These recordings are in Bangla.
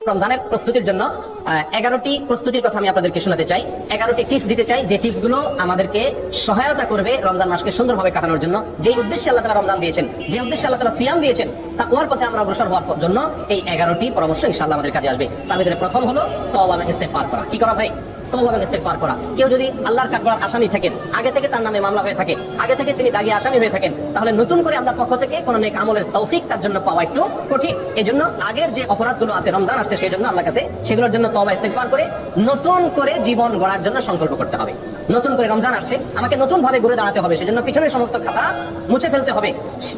রমজানের প্রস্তুতির জন্য 11টি প্রস্তুতির কথা আমি আপনাদেরকে শোনাতে চাই। 11টি টিপস দিতে চাই, যে টিপস গুলো আমাদেরকে সহায়তা করবে রমজান মাসকে সুন্দরভাবে কাটানোর জন্য। যে উদ্দেশ্যে আল্লাহ তাআলা রমজান দিয়েছেন, যে উদ্দেশ্যে আল্লাহ তাআলা সিয়াম দিয়েছেন, তাকওয়ার পথে আমরা অগ্রসর হওয়ার জন্য এই 11টি পরামর্শ ইনশাআল্লাহ আমাদের কাজে আসবে। তার ভিতরে প্রথম হলো তওবা এবং ইস্তেগফার করা। কি করা ভাই? তওবা এবং ইস্তেগফার করা। কেউ যদি আল্লাহর কাঠগড়ার আসামি থাকেন, আগে থেকে তার নামে মামলা হয়ে থাকে, আগে থেকে তিনি দাগী আসামি হয়ে থাকেন, তাহলে নতুন করে আল্লাহর পক্ষ থেকে কোন নেক আমলের তৌফিক তার জন্য পাওয়া একটু কঠিন। এজন্য আগের যে অপরাধগুলো আছে, রমজান আসছে সেই জন্য আল্লাহর কাছে সেগুলোর জন্য তওবা ইস্তেগফার করে নতুন করে জীবন গড়ার জন্য সংকল্প করতে হবে। নতুন করে রমজান আসছে, আমাকে নতুন ভাবে ঘুরে দাঁড়াতে হবে, সেজন্য পিছনের সমস্ত খাতা মুছে ফেলতে হবে,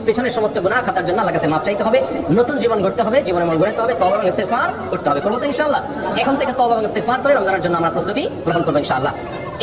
পিছনের সমস্ত গুনাহ খাতার জন্য আল্লাহর কাছে মাপ চাইতে হবে, নতুন জীবন গড়তে হবে, জীবনের মূল গড়তে হবে, তওবা এবং ইস্তেগফার করতে হবে। করব তো ইনশাআল্লাহ? এখন থেকে তওবা এবং ইস্তেগফার করে রমজানের জন্য আমরা প্রস্তুতি গ্রহণ করব ইনশাআল্লাহ।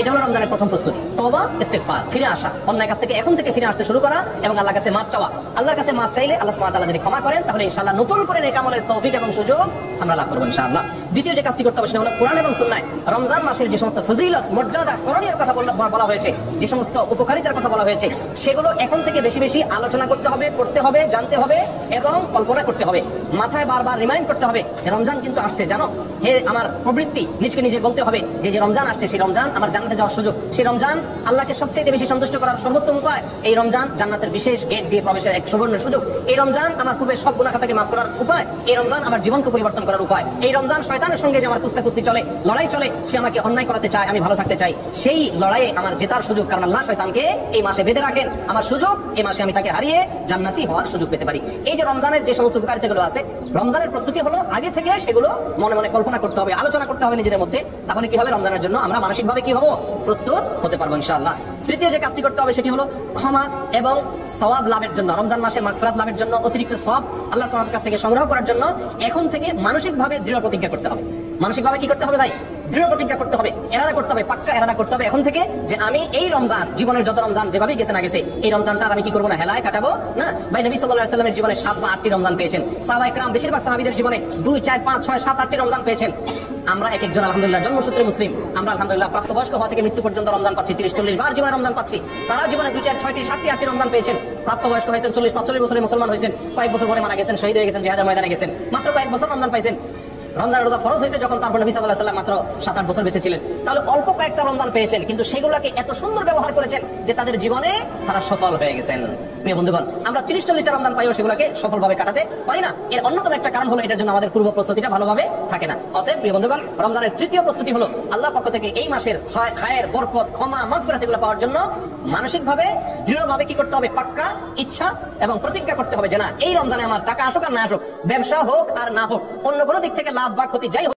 এটা হলো রমজানের প্রথম প্রস্তুতি, তওবা ইস্তেগফার, ফিরে আসা, অন্যায় কাছ থেকে এখন থেকে ফিরে আসতে শুরু করা এবং আল্লাহর কাছে মাপ চাওয়া। আল্লাহর কাছে মাপ চাইলে আল্লাহ সুবহানাহু ওয়া তাআলা যদি ক্ষমা করেন, তাহলে ইনশাআল্লাহ নতুন করে নেক আমলের তৌফিক এবং সুযোগ আমরা লাভ করব ইনশাআল্লাহ। দ্বিতীয় যে কাজটি করতে হবে সেটা হলো কোরআন এবং সুন্নাহ রমজান মাসের যে সমস্ত ফজিলত, মর্যাদা, করণীয় কথা বলা হয়েছে, যে সমস্ত উপকারিতার কথা বলা হয়েছে, সেগুলো এখন থেকে বেশি বেশি আলোচনা করতে হবে, পড়তে হবে, জানতে হবে এবং কল্পনা করতে হবে। মাথায় বারবার রিমাইন্ড করতে হবে যে রমজান কিন্তু আসছে, জানো হে আমার প্রবৃত্তি, নিজকে নিজে বলতে হবে যে যে রমজান আসছে, সেই রমজান আমার জান্নাতে যাওয়ার সুযোগ, সেই রমজান আল্লাহকে সবচেয়ে বেশি সন্তুষ্ট করার সর্বোত্তম উপায়, এই রমজান জান্নাতের বিশেষ গেট দিয়ে প্রবেশের এক সুবর্ণ সুযোগ, এই রমজান আমার পূর্বের সব গুনাহ খাতাকে মাফ করার উপায়, এই রমজান আমার জীবনকে পরিবর্তন করার উপায়, এই রমজান শয়তানের সঙ্গে যে আমার কুস্তি চলে, লড়াই চলে, সে আমাকে অন্যায় করাতে চায়, আমি ভালো থাকতে চাই, সেই লড়াইয়ে আমার জেতার সুযোগ, কারণ আল্লাহ শয়তানকে এই মাসে বেঁধে রাখেন, আমার সুযোগ এই মাসে আমি তাকে হারিয়ে জান্নাতি হওয়ার সুযোগ পেতে পারি। এই যে রমজানের যে সমস্ত উপকারিতাগুলো আছে, রমজানের প্রস্তুতি হলো আগে থেকে সেগুলো মনে মনে কল্পনা করতে হবে, আলোচনা করতে হবে নিজেদের মধ্যে, তাহলে কি হবে, রমজানের জন্য আমরা মানসিকভাবে কি হবো, প্রস্তুত হতে পারবো ইনশাআল্লাহ। তৃতীয় যে কাজটি করতে হবে সেটি হলো ক্ষমা এবং সওয়াব লাভের জন্য, রমজান মাসে মাগফিরাত লাভের জন্য, অতিরিক্ত সওয়াব আল্লাহ সুবহানাহু ওয়া তাআলার কাছ থেকে সংগ্রহ করার জন্য এখন থেকে মানসিকভাবে দৃঢ় প্রতিজ্ঞা করতে হবে। মানসিকভাবে কি করতে হবে ভাই? দৃঢ় প্রতিজ্ঞা করতে হবে, এরাদা করতে হবে, পাক্কা এরাদা করতে হবে এখন থেকে যে আমি এই রমজান, জীবনের যত রমজান যেভাবে গেছে না গেছে, এই রমজানটা আমি কি করবো না, হেলায় কাটাবো না। ভাই নবী সাল্লাল্লাহু আলাইহি ওয়াসাল্লামের জীবনে 7 বা 8টি রমজান পেয়েছেন, সাহাবায়ে কেরাম বেশিরভাগ সাহাবীদের জীবনে 2, 4, 5, 6, 7, 8টি রমজান পেয়েছেন। আমরা এক একজন আলহামদুলিল্লাহ জন্মসূত্রে মুসলিম, আমরা আলহামদুলিল্লাহ প্রাপ্তবয়স্ক হওয়া থেকে মৃত্যু পর্যন্ত রমজান পাচ্ছি, 30-40 বার জীবনে রমজান পাচ্ছি। তারা জীবনে 2, 4, 6টি, 7টি, 8টি রমজান পেয়েছেন, প্রাপ্তবয়স্ক হয়েছেন, 40-45 বছরে মুসলমান হয়েছেন, কয়েক বছর পরে মারা গেছেন, শহীদ হয়ে গেছেন, জিহাদের ময়দানে গেছেন, মাত্র কয়েক বছর রমজান পাইছেন। রমজানের রোজা ফরজ হয়েছে যখন, তারপর নবী সাল্লাল্লাহু আলাইহি ওয়াসাল্লাম মাত্র 7-8 বছর বেঁচে ছিলেন। তাহলে অল্প কয়েকটা রমজান পেয়েছেন, কিন্তু সেগুলোকে এত সুন্দর ব্যবহার করেছেন যে তাদের জীবনে তারা সফল হয়ে গেছেন। প্রিয় বন্ধুগণ, আমরা 30-40টা রমজান পাইও সেগুলোকে সফলভাবে কাটাতে পারি না। এর অন্যতম একটা কারণ হলো এটার জন্য আমাদের পূর্ব প্রস্তুতিটা ভালোভাবে থাকে না। অতএব প্রিয় বন্ধুগণ, রমজানের তৃতীয় প্রস্তুতি হলো আল্লাহর পক্ষ থেকে এই মাসের খায়ের, বরকত, ক্ষমা, মাগফিরাত এগুলো পাওয়ার জন্য মানসিকভাবে দৃঢ়ভাবে কি করতে হবে, পাক্কা ইচ্ছা এবং প্রতিজ্ঞা করতে হবে যে না, এই রমজানে আমার টাকা আসুক আর না আসুক, ব্যবসা হোক আর না হোক, অন্য কোনো দিক থেকে লাভ বা ক্ষতি যাই হোক,